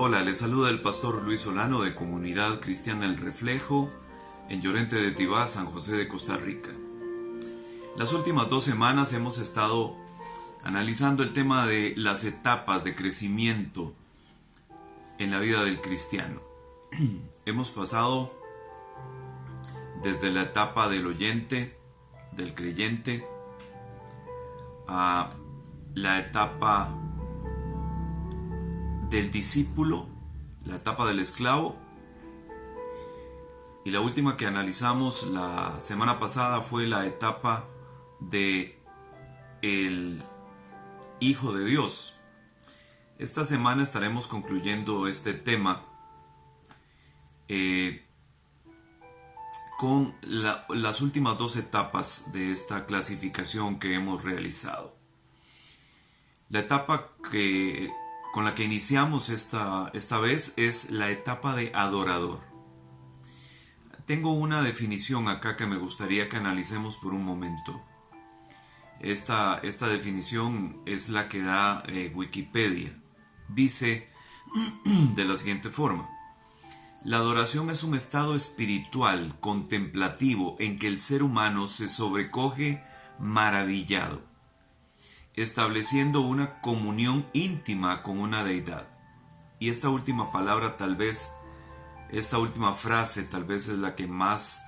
Hola, les saluda el pastor Luis Solano de Comunidad Cristiana El Reflejo en Llorente de Tibás, San José de Costa Rica. Las últimas 2 semanas hemos estado analizando el tema de las etapas de crecimiento en la vida del cristiano. Hemos pasado desde la etapa del oyente, del creyente, a la etapa del discípulo, la etapa del esclavo, y la última que analizamos la semana pasada fue la etapa de el Hijo de Dios. Esta semana estaremos concluyendo este tema con las últimas 2 etapas de esta clasificación que hemos realizado. La etapa con la que iniciamos esta vez es la etapa de adorador. Tengo una definición acá que me gustaría que analicemos por un momento. Esta definición es la que da Wikipedia. Dice de la siguiente forma: la adoración es un estado espiritual, contemplativo, en que el ser humano se sobrecoge maravillado, estableciendo una comunión íntima con una deidad. Y esta última palabra esta última frase tal vez es la que más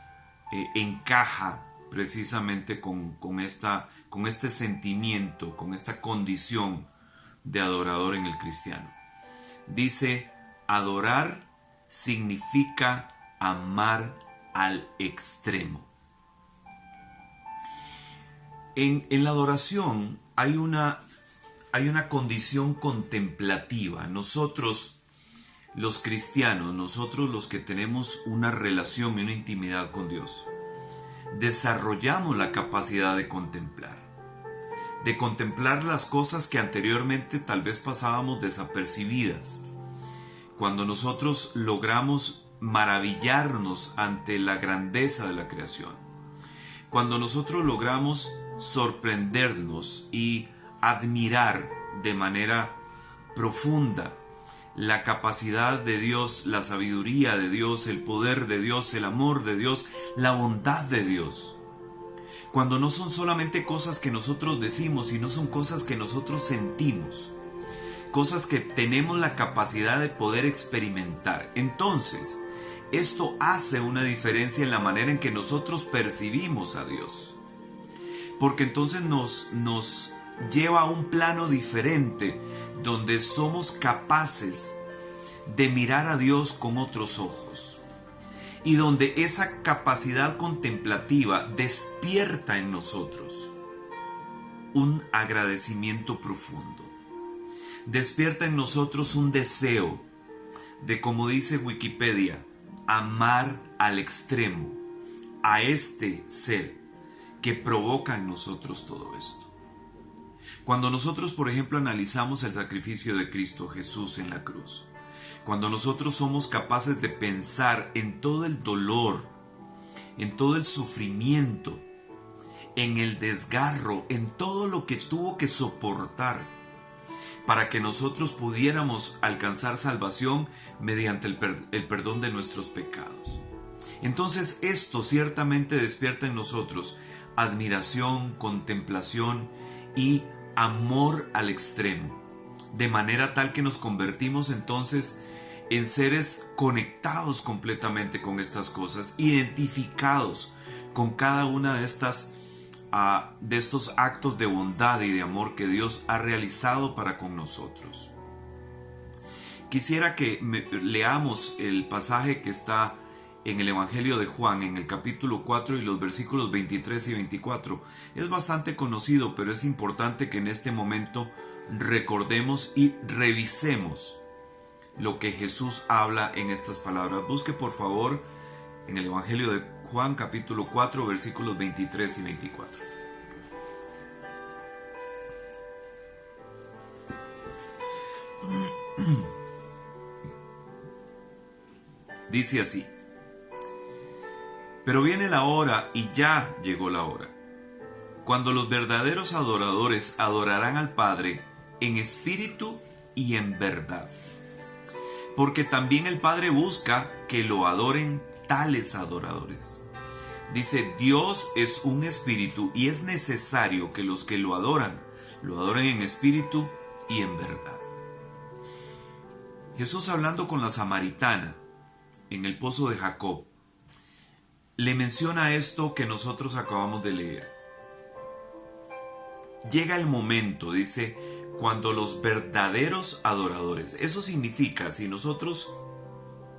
encaja precisamente con este sentimiento, con esta condición de adorador en el cristiano. Dice: adorar significa amar al extremo. En la adoración hay una condición contemplativa. Nosotros, los cristianos, nosotros los que tenemos una relación y una intimidad con Dios, desarrollamos la capacidad de contemplar las cosas que anteriormente tal vez pasábamos desapercibidas. Cuando nosotros logramos maravillarnos ante la grandeza de la creación, cuando nosotros logramos sorprendernos y admirar de manera profunda la capacidad de Dios, la sabiduría de Dios, el poder de Dios, el amor de Dios, la bondad de Dios. Cuando no son solamente cosas que nosotros decimos, sino son cosas que nosotros sentimos, cosas que tenemos la capacidad de poder experimentar. Entonces, esto hace una diferencia en la manera en que nosotros percibimos a Dios. Porque entonces nos lleva a un plano diferente, donde somos capaces de mirar a Dios con otros ojos. Y donde esa capacidad contemplativa despierta en nosotros un agradecimiento profundo. Despierta en nosotros un deseo de, como dice Wikipedia, amar al extremo, a este ser que provoca en nosotros todo esto. Cuando nosotros, por ejemplo, analizamos el sacrificio de Cristo Jesús en la cruz, cuando nosotros somos capaces de pensar en todo el dolor, en todo el sufrimiento, en el desgarro, en todo lo que tuvo que soportar para que nosotros pudiéramos alcanzar salvación mediante el perdón de nuestros pecados. Entonces esto ciertamente despierta en nosotros admiración, contemplación y amor al extremo, de manera tal que nos convertimos entonces en seres conectados completamente con estas cosas, identificados con cada una de estos actos de bondad y de amor que Dios ha realizado para con nosotros. Quisiera que leamos el pasaje que está en el Evangelio de Juan, en el capítulo 4 y los versículos 23 y 24. Es bastante conocido, pero es importante que en este momento recordemos y revisemos lo que Jesús habla en estas palabras. Busque por favor en el Evangelio de Juan, capítulo 4, versículos 23 y 24. Dice así: pero viene la hora, y ya llegó la hora, cuando los verdaderos adoradores adorarán al Padre en espíritu y en verdad, porque también el Padre busca que lo adoren tales adoradores. Dice, Dios es un espíritu y es necesario que los que lo adoren en espíritu y en verdad. Jesús, hablando con la samaritana en el pozo de Jacob, le menciona esto que nosotros acabamos de leer. Llega el momento, dice, cuando los verdaderos adoradores, eso significa, si nosotros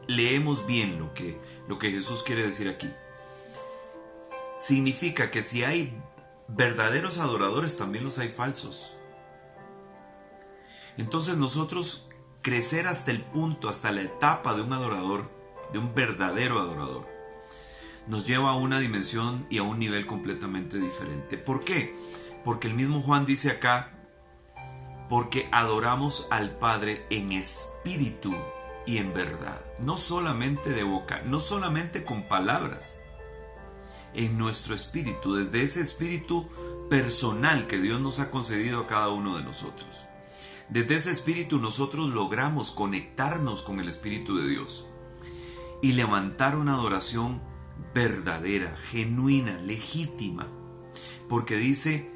leemos bien lo que Jesús quiere decir aquí, significa que si hay verdaderos adoradores, también los hay falsos. Entonces nosotros crecer hasta el punto, hasta la etapa de un adorador, de un verdadero adorador, nos lleva a una dimensión y a un nivel completamente diferente. ¿Por qué? Porque el mismo Juan dice acá, porque adoramos al Padre en espíritu y en verdad. No solamente de boca, no solamente con palabras, en nuestro espíritu, desde ese espíritu personal que Dios nos ha concedido a cada uno de nosotros. Desde ese espíritu nosotros logramos conectarnos con el Espíritu de Dios y levantar una adoración verdadera, genuina, legítima, porque dice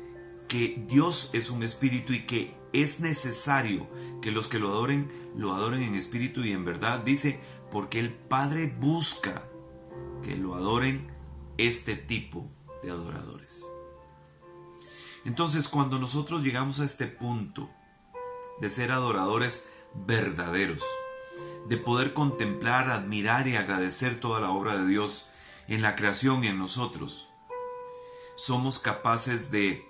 que Dios es un espíritu y que es necesario que los que lo adoren en espíritu y en verdad. Dice, porque el Padre busca que lo adoren este tipo de adoradores. Entonces, cuando nosotros llegamos a este punto de ser adoradores verdaderos, de poder contemplar, admirar y agradecer toda la obra de Dios en la creación y en nosotros, somos capaces de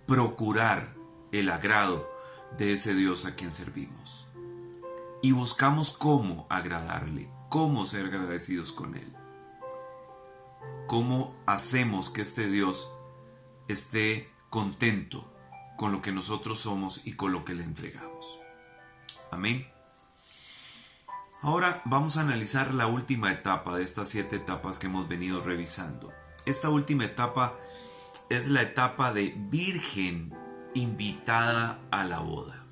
procurar el agrado de ese Dios a quien servimos. Y buscamos cómo agradarle, cómo ser agradecidos con Él. Cómo hacemos que este Dios esté contento con lo que nosotros somos y con lo que le entregamos. Amén. Ahora vamos a analizar la última etapa de estas 7 etapas que hemos venido revisando. Esta última etapa es la etapa de virgen invitada a la boda.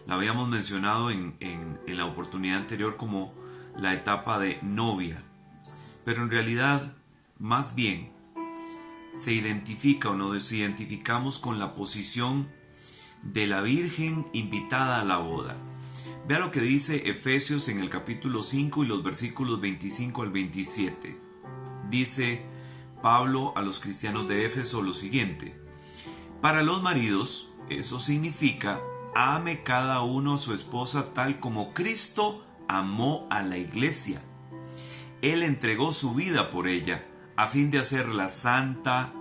La habíamos mencionado en la oportunidad anterior como la etapa de novia, pero en realidad más bien se identifica o nos identificamos con la posición de la virgen invitada a la boda. Vea lo que dice Efesios en el capítulo 5 y los versículos 25 al 27. Dice Pablo a los cristianos de Éfeso lo siguiente: para los maridos, eso significa, ame cada uno a su esposa tal como Cristo amó a la iglesia. Él entregó su vida por ella, a fin de hacerla santa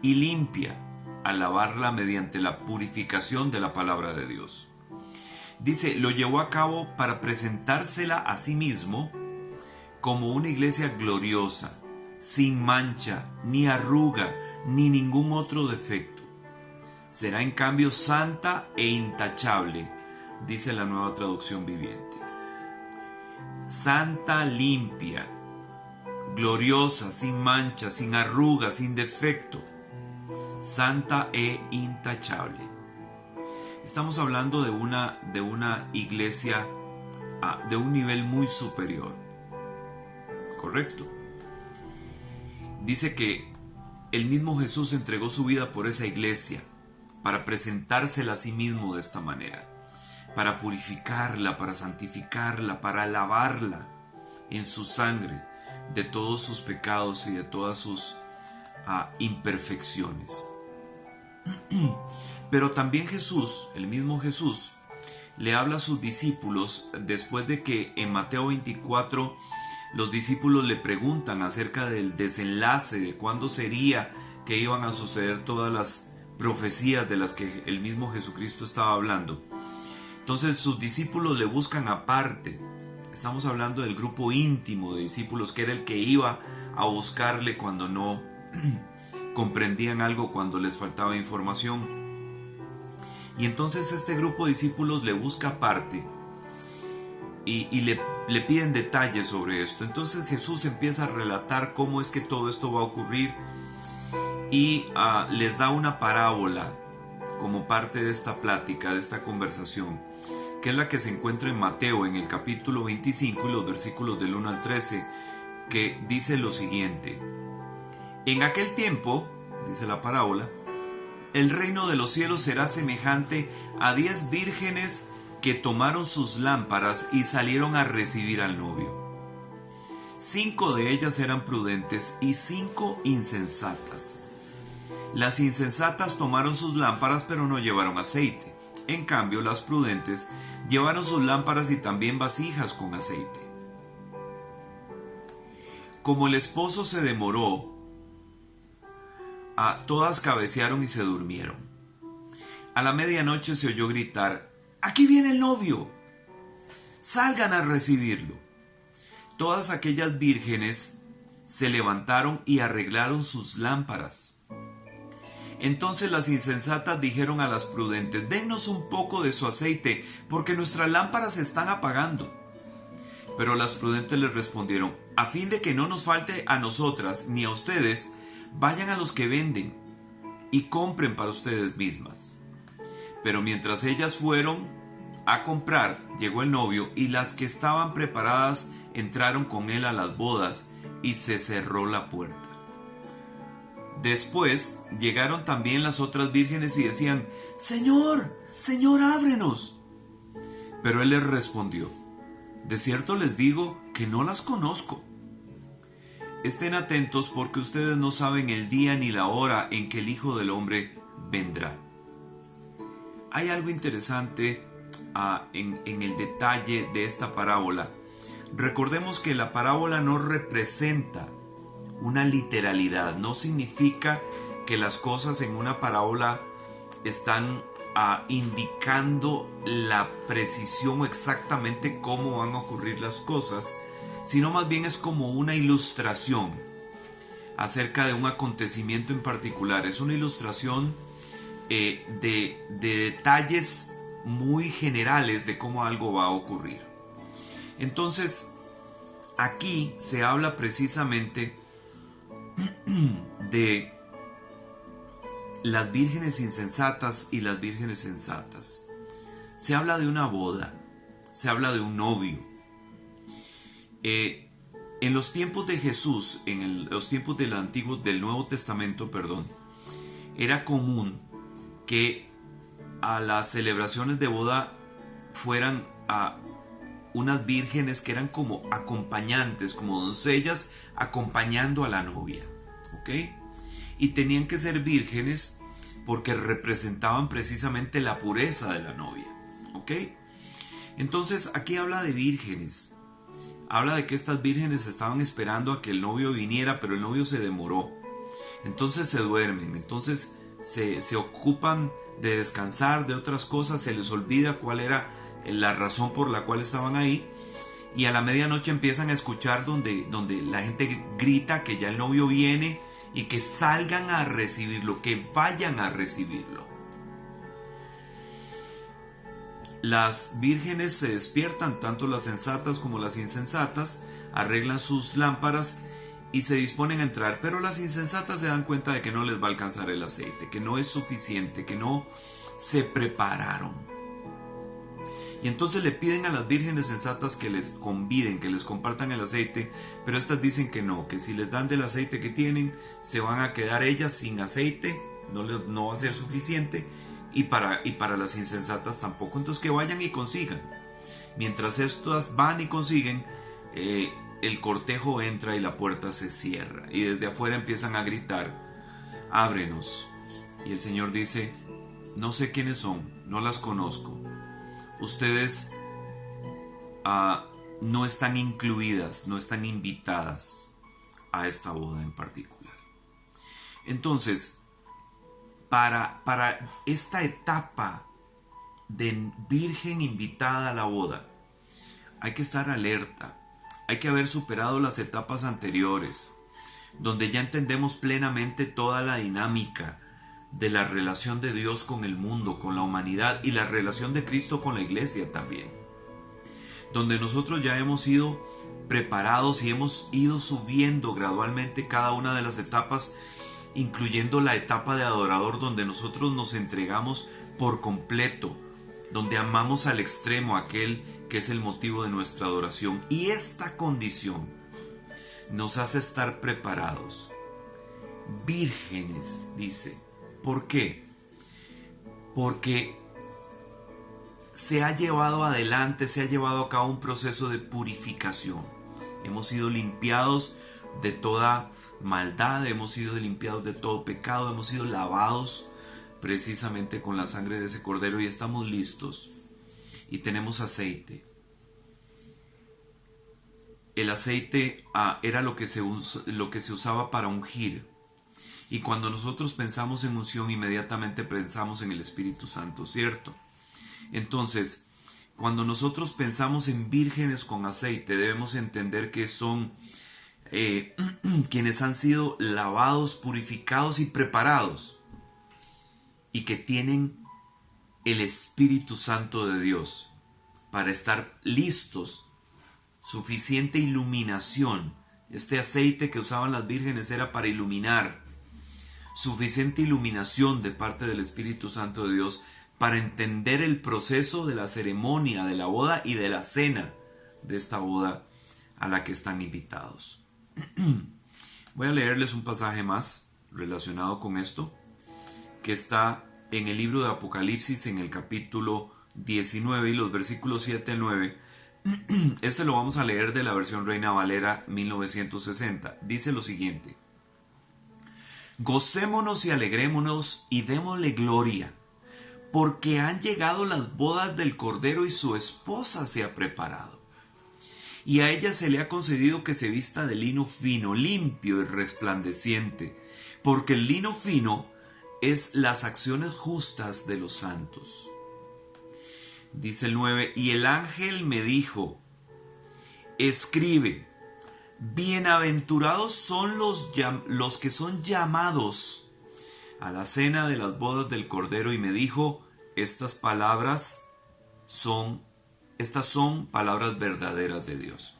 y limpia, al lavarla mediante la purificación de la palabra de Dios. Dice, lo llevó a cabo para presentársela a sí mismo como una iglesia gloriosa, sin mancha, ni arruga, ni ningún otro defecto. Será en cambio santa e intachable, dice la Nueva Traducción Viviente. Santa, limpia, gloriosa, sin mancha, sin arruga, sin defecto. Santa e intachable. Estamos hablando de una iglesia de un nivel muy superior. ¿Correcto? Dice que el mismo Jesús entregó su vida por esa iglesia para presentársela a sí mismo de esta manera, para purificarla, para santificarla, para lavarla en su sangre de todos sus pecados y de todas sus imperfecciones. Pero también Jesús, el mismo Jesús, le habla a sus discípulos después de que en Mateo 24 los discípulos le preguntan acerca del desenlace, de cuándo sería que iban a suceder todas las profecías de las que el mismo Jesucristo estaba hablando. Entonces sus discípulos le buscan aparte. Estamos hablando del grupo íntimo de discípulos, que era el que iba a buscarle cuando no comprendían algo, cuando les faltaba información. Y entonces este grupo de discípulos le busca aparte y le piden detalles sobre esto. Entonces Jesús empieza a relatar cómo es que todo esto va a ocurrir y les da una parábola como parte de esta plática, de esta conversación, que es la que se encuentra en Mateo en el capítulo 25 y los versículos del 1 al 13, que dice lo siguiente: en aquel tiempo, dice la parábola, el reino de los cielos será semejante a 10 vírgenes que tomaron sus lámparas y salieron a recibir al novio. 5 de ellas eran prudentes y 5 insensatas. Las insensatas tomaron sus lámparas pero no llevaron aceite. En cambio, las prudentes llevaron sus lámparas y también vasijas con aceite. Como el esposo se demoró, todas cabecearon y se durmieron. A la medianoche se oyó gritar: ¡aquí viene el novio! ¡Salgan a recibirlo! Todas aquellas vírgenes se levantaron y arreglaron sus lámparas. Entonces las insensatas dijeron a las prudentes: dennos un poco de su aceite, porque nuestras lámparas se están apagando. Pero las prudentes les respondieron: a fin de que no nos falte a nosotras ni a ustedes, vayan a los que venden y compren para ustedes mismas. Pero mientras ellas fueron a comprar, llegó el novio, y las que estaban preparadas entraron con él a las bodas, y se cerró la puerta. Después llegaron también las otras vírgenes y decían: Señor, Señor, ábrenos. Pero él les respondió: de cierto les digo que no las conozco. Estén atentos, porque ustedes no saben el día ni la hora en que el Hijo del Hombre vendrá. Hay algo interesante en el detalle de esta parábola. Recordemos que la parábola no representa una literalidad. No significa que las cosas en una parábola están indicando la precisión o exactamente cómo van a ocurrir las cosas, sino más bien es como una ilustración acerca de un acontecimiento en particular. Es una ilustración de detalles muy generales de cómo algo va a ocurrir. Entonces, aquí se habla precisamente de las vírgenes insensatas y las vírgenes sensatas. Se habla de una boda, se habla de un novio. En los tiempos de Jesús, los tiempos del Nuevo Testamento, era común que a las celebraciones de boda fueran unas vírgenes que eran como acompañantes, como doncellas acompañando a la novia, ¿ok? Y tenían que ser vírgenes porque representaban precisamente la pureza de la novia, ¿ok? Entonces aquí habla de vírgenes. Habla de que estas vírgenes estaban esperando a que el novio viniera, pero el novio se demoró. Entonces se duermen, entonces se ocupan de descansar de otras cosas, se les olvida cuál era la razón por la cual estaban ahí, y a la medianoche empiezan a escuchar donde la gente grita que ya el novio viene y que salgan a recibirlo, que vayan a recibirlo. Las vírgenes se despiertan, tanto las sensatas como las insensatas, arreglan sus lámparas y se disponen a entrar, pero las insensatas se dan cuenta de que no les va a alcanzar el aceite, que no es suficiente, que no se prepararon. Y entonces le piden a las vírgenes sensatas que les conviden, que les compartan el aceite, pero estas dicen que no, que si les dan del aceite que tienen, se van a quedar ellas sin aceite, no va a ser suficiente, y para las insensatas tampoco. Entonces que vayan y consigan. Mientras estas van y consiguen, el cortejo entra y la puerta se cierra, y desde afuera empiezan a gritar: ábrenos. Y el Señor dice: no sé quiénes son, no las conozco. Ustedes no están incluidas, no están invitadas a esta boda en particular. Entonces, para esta etapa de virgen invitada a la boda, hay que estar alerta, hay que haber superado las etapas anteriores, donde ya entendemos plenamente toda la dinámica de la relación de Dios con el mundo, con la humanidad, y la relación de Cristo con la iglesia también, donde nosotros ya hemos sido preparados y hemos ido subiendo gradualmente cada una de las etapas, incluyendo la etapa de adorador, donde nosotros nos entregamos por completo donde amamos al extremo a aquel que es el motivo de nuestra adoración. Y esta condición nos hace estar preparados, vírgenes, dice. ¿Por qué? Porque se ha llevado adelante, se ha llevado a cabo un proceso de purificación. Hemos sido limpiados de toda maldad, hemos sido limpiados de todo pecado, hemos sido lavados precisamente con la sangre de ese cordero y estamos listos. Y tenemos aceite. El aceite era lo que se usaba para ungir. Y cuando nosotros pensamos en unción, inmediatamente pensamos en el Espíritu Santo, ¿cierto? Entonces, cuando nosotros pensamos en vírgenes con aceite, debemos entender que son quienes han sido lavados, purificados y preparados, y que tienen el Espíritu Santo de Dios para estar listos, suficiente iluminación. Este aceite que usaban las vírgenes era para iluminar, suficiente iluminación de parte del Espíritu Santo de Dios para entender el proceso de la ceremonia de la boda y de la cena de esta boda a la que están invitados. Voy a leerles un pasaje más relacionado con esto, que está en el libro de Apocalipsis, en el capítulo 19 y los versículos 7 al 9. Este lo vamos a leer de la versión Reina Valera 1960. Dice lo siguiente: gocémonos y alegrémonos y démosle gloria, porque han llegado las bodas del Cordero y su esposa se ha preparado. Y a ella se le ha concedido que se vista de lino fino, limpio y resplandeciente, porque el lino fino es las acciones justas de los santos. Dice el 9, y el ángel me dijo, escribe, bienaventurados son los que son llamados a la cena de las bodas del Cordero, y me dijo, estas son palabras verdaderas de Dios.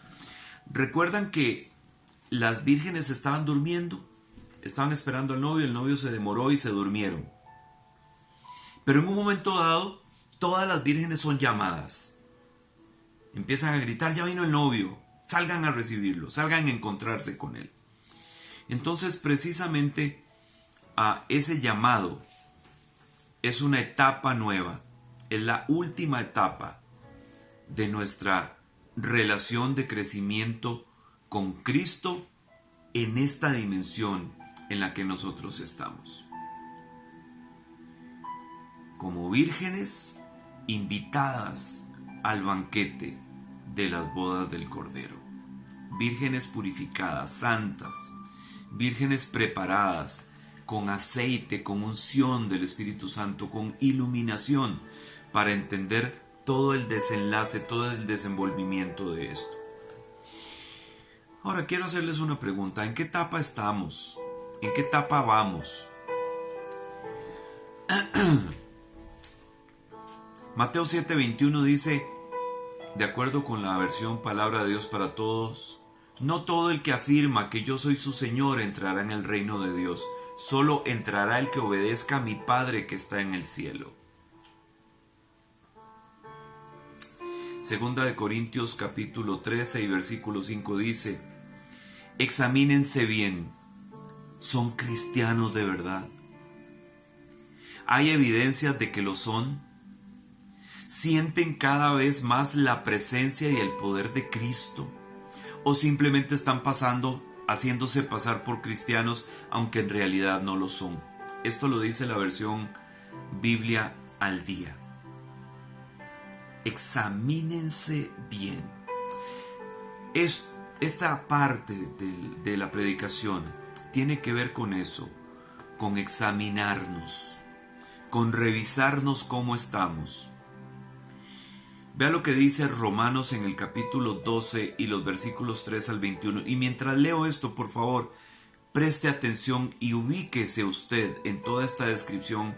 ¿Recuerdan que las vírgenes estaban durmiendo? Estaban esperando al novio, el novio se demoró y se durmieron. Pero en un momento dado, todas las vírgenes son llamadas. Empiezan a gritar, ya vino el novio, salgan a recibirlo, salgan a encontrarse con él. Entonces, precisamente, a ese llamado es una etapa nueva, es la última etapa de nuestra relación de crecimiento con Cristo en esta dimensión en la que nosotros estamos. Como vírgenes invitadas al banquete de las bodas del Cordero. Vírgenes purificadas, santas, vírgenes preparadas, con aceite, con unción del Espíritu Santo, con iluminación, para entender todo el desenlace, todo el desenvolvimiento de esto. Ahora quiero hacerles una pregunta. ¿En qué etapa estamos? ¿En qué etapa vamos? Mateo 7:21 dice, de acuerdo con la versión Palabra de Dios para Todos, no todo el que afirma que yo soy su Señor entrará en el reino de Dios, solo entrará el que obedezca a mi Padre que está en el cielo. Segunda de Corintios capítulo 13 y versículo 5 dice, examínense bien, ¿son cristianos de verdad? ¿Hay evidencias de que lo son? ¿Sienten cada vez más la presencia y el poder de Cristo? ¿O simplemente están haciéndose pasar por cristianos, aunque en realidad no lo son? Esto lo dice la versión Biblia al Día. Examínense bien. Esta parte de la predicación tiene que ver con eso, con examinarnos, con revisarnos cómo estamos. Vea lo que dice Romanos en el capítulo 12 y los versículos 3 al 21. Y mientras leo esto, por favor, preste atención y ubíquese usted en toda esta descripción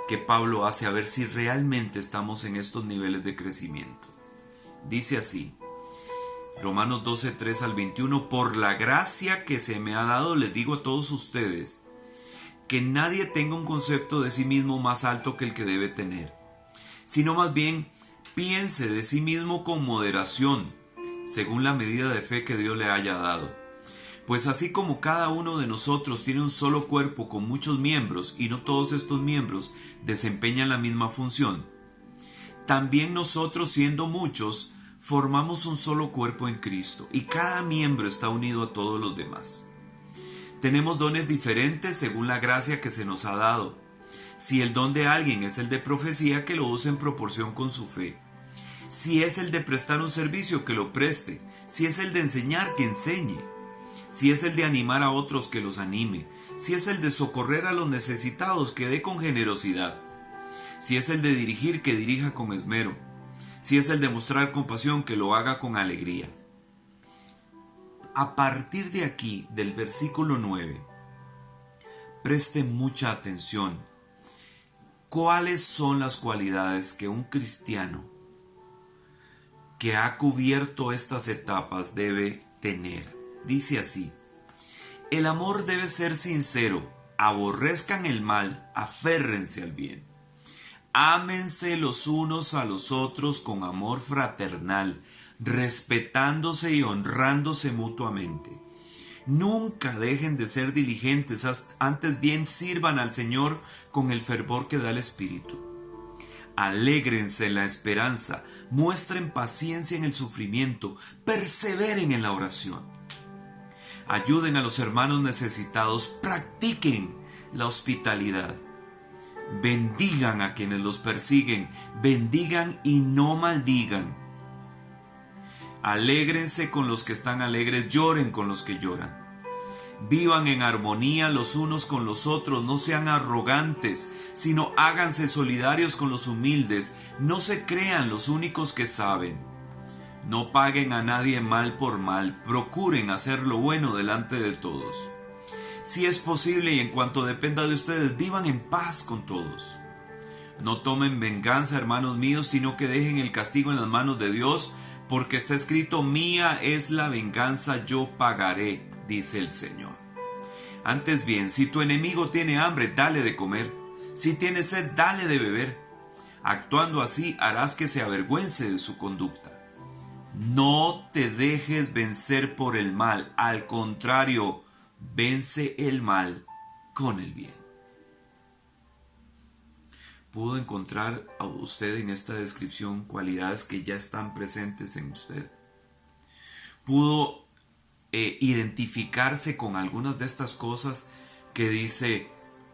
que Pablo hace, a ver si realmente estamos en estos niveles de crecimiento. Dice así, Romanos 12, 3 al 21, por la gracia que se me ha dado, les digo a todos ustedes, que nadie tenga un concepto de sí mismo más alto que el que debe tener, sino más bien piense de sí mismo con moderación, según la medida de fe que Dios le haya dado. Pues así como cada uno de nosotros tiene un solo cuerpo con muchos miembros y no todos estos miembros desempeñan la misma función, también nosotros, siendo muchos, formamos un solo cuerpo en Cristo y cada miembro está unido a todos los demás. Tenemos dones diferentes según la gracia que se nos ha dado. Si el don de alguien es el de profecía, que lo use en proporción con su fe. Si es el de prestar un servicio, que lo preste. Si es el de enseñar, que enseñe. Si es el de animar a otros, que los anime. Si es el de socorrer a los necesitados, que dé con generosidad. Si es el de dirigir, que dirija con esmero. Si es el de mostrar compasión, que lo haga con alegría. A partir de aquí, del versículo 9, preste mucha atención. ¿Cuáles son las cualidades que un cristiano que ha cubierto estas etapas debe tener? Dice así: el amor debe ser sincero, aborrezcan el mal, aférrense al bien. Ámense los unos a los otros con amor fraternal, respetándose y honrándose mutuamente. Nunca dejen de ser diligentes, antes bien sirvan al Señor con el fervor que da el Espíritu. Alégrense en la esperanza, muestren paciencia en el sufrimiento, perseveren en la oración. Ayuden a los hermanos necesitados, practiquen la hospitalidad. Bendigan a quienes los persiguen, bendigan y no maldigan. Alégrense con los que están alegres, lloren con los que lloran. Vivan en armonía los unos con los otros, no sean arrogantes, sino háganse solidarios con los humildes, no se crean los únicos que saben. No paguen a nadie mal por mal, procuren hacer lo bueno delante de todos. Si es posible y en cuanto dependa de ustedes, vivan en paz con todos. No tomen venganza, hermanos míos, sino que dejen el castigo en las manos de Dios, porque está escrito: mía es la venganza, yo pagaré, dice el Señor. Antes bien, si tu enemigo tiene hambre, dale de comer. Si tiene sed, dale de beber. Actuando así, harás que se avergüence de su conducta. No te dejes vencer por el mal, al contrario, vence el mal con el bien. ¿Pudo encontrar a usted en esta descripción cualidades que ya están presentes en usted? ¿Pudo identificarse con algunas de estas cosas que dice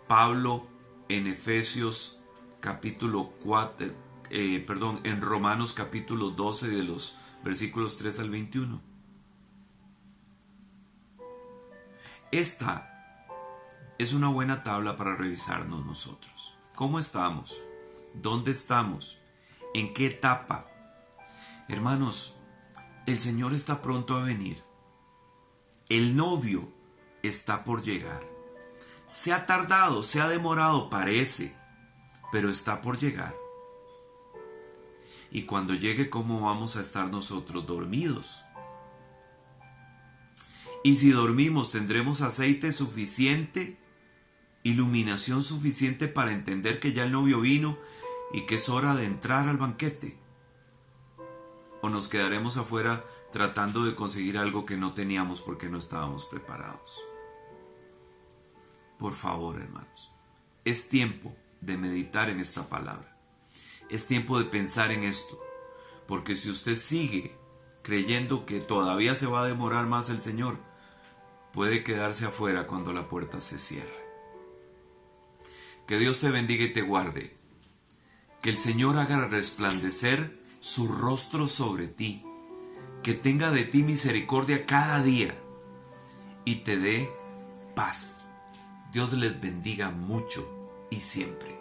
Pablo en Efesios capítulo 4, en Romanos capítulo 12 de los versículos 3 al 21? Esta es una buena tabla para revisarnos nosotros. ¿Cómo estamos? ¿Dónde estamos? ¿En qué etapa? Hermanos, el Señor está pronto a venir. El novio está por llegar. Se ha tardado, se ha demorado, parece, pero está por llegar. Y cuando llegue, ¿cómo vamos a estar nosotros? Dormidos. Y si dormimos, ¿tendremos aceite suficiente, iluminación suficiente para entender que ya el novio vino y que es hora de entrar al banquete? ¿O nos quedaremos afuera tratando de conseguir algo que no teníamos porque no estábamos preparados? Por favor, hermanos, es tiempo de meditar en esta palabra. Es tiempo de pensar en esto, porque si usted sigue creyendo que todavía se va a demorar más el Señor, puede quedarse afuera cuando la puerta se cierre. Que Dios te bendiga y te guarde. Que el Señor haga resplandecer su rostro sobre ti. Que tenga de ti misericordia cada día y te dé paz. Dios les bendiga mucho y siempre.